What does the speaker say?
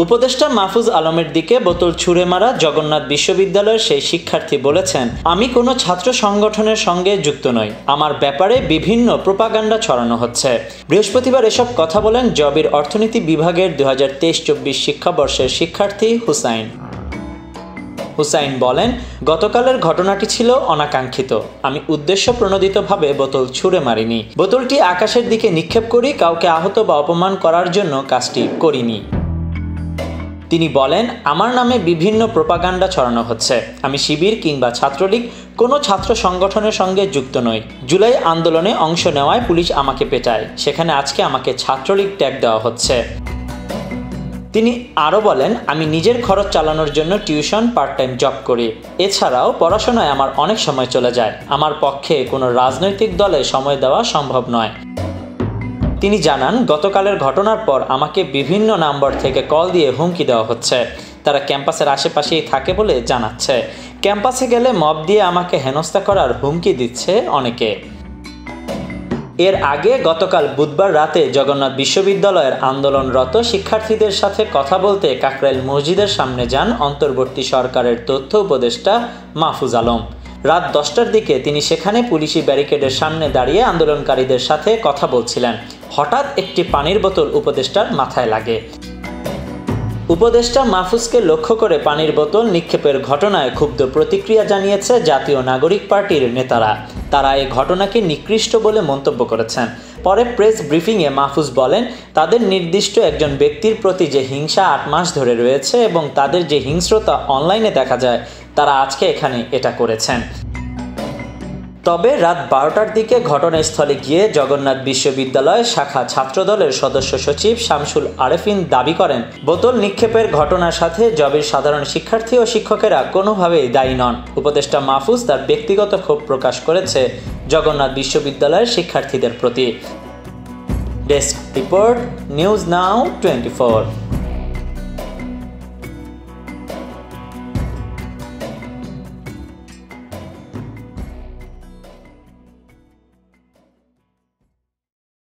উপদেষ্টা মাহফুজ আলমের দিকে বোতল ছুঁড়ে মারা জগন্নাথ বিশ্ববিদ্যালয়ের সেই শিক্ষার্থী বলেছেন, আমি কোনো ছাত্র সংগঠনের সঙ্গে যুক্ত নই, আমার ব্যাপারে বিভিন্ন প্রোপাগান্ডা ছড়ানো হচ্ছে। বৃহস্পতিবার এসব কথা বলেন জবির অর্থনীতি বিভাগের 2023-24 শিক্ষাবর্ষের শিক্ষার্থী হুসাইন বলেন, গতকালের ঘটনাটি ছিল অনাকাঙ্ক্ষিত। আমি উদ্দেশ্য প্রণোদিতভাবে বোতল ছুঁড়ে মারিনি। বোতলটি আকাশের দিকে নিক্ষেপ করি, কাউকে আহত বা অপমান করার জন্য কাজটি করিনি। তিনি বলেন, আমার নামে বিভিন্ন প্রোপাগান্ডা ছড়ানো হচ্ছে। আমি শিবির কিংবা ছাত্রলীগ কোনো ছাত্র সংগঠনের সঙ্গে যুক্ত নই। জুলাই আন্দোলনে অংশ নেওয়ায় পুলিশ আমাকে পেটায়, সেখানে আজকে আমাকে ছাত্রলীগ ট্যাগ দেওয়া হচ্ছে। তিনি আরও বলেন, আমি নিজের খরচ চালানোর জন্য টিউশন, পার্ট টাইম জব করি। এছাড়াও পড়াশোনায় আমার অনেক সময় চলে যায়। আমার পক্ষে কোনো রাজনৈতিক দলে সময় দেওয়া সম্ভব নয়। তিনি জানান, গতকালের ঘটনার পর আমাকে বিভিন্ন নাম্বার থেকে কল দিয়ে হুমকি দেওয়া হচ্ছে। তারা ক্যাম্পাসের আশেপাশেই থাকে বলে জানাচ্ছে। ক্যাম্পাসে গেলে মব দিয়ে আমাকে হেনস্থা করার হুমকি দিচ্ছে অনেকে। এর আগে গতকাল বুধবার রাতে জগন্নাথ বিশ্ববিদ্যালয়ের আন্দোলনরত শিক্ষার্থীদের সাথে কথা বলতে কাকরাইল মসজিদের সামনে যান অন্তর্বর্তী সরকারের তথ্য উপদেষ্টা মাহফুজ আলম। রাত 10টার দিকে তিনি সেখানে পুলিশি ব্যারিকেডের সামনে দাঁড়িয়ে আন্দোলনকারীদের সাথে কথা বলছিলেন। হঠাৎ একটি পানির বোতল উপদেষ্টার মাথায় লাগে। উপদেষ্টা মাহফুজকে লক্ষ্য করে পানির বোতল নিক্ষেপের ঘটনায় ক্ষুব্ধ প্রতিক্রিয়া জানিয়েছে জাতীয় নাগরিক পার্টির নেতারা। তারা এই ঘটনাকে নিকৃষ্ট বলে মন্তব্য করেছেন। পরে প্রেস ব্রিফিংয়ে মাহফুজ বলেন, তাদের নির্দিষ্ট একজন ব্যক্তির প্রতি যে হিংসা 8 মাস ধরে রয়েছে এবং তাদের যে হিংস্রতা অনলাইনে দেখা যায়, তারা আজকে এখানে এটা করেছেন। তবে রাত 12টার দিকে ঘটনাস্থলে গিয়ে জগন্নাথ বিশ্ববিদ্যালয় শাখা ছাত্রদলের সদস্য সচিব শামসুল আরেফিন দাবি করেন, বোতল নিক্ষেপের ঘটনার সাথে জবির সাধারণ শিক্ষার্থী ও শিক্ষকেরা কোনোভাবেই দায়ী নন। উপদেষ্টা মাহফুজ তার ব্যক্তিগত ক্ষোভ প্রকাশ করেছে জগন্নাথ বিশ্ববিদ্যালয়ের শিক্ষার্থীদের প্রতি। Desk report, news now 24।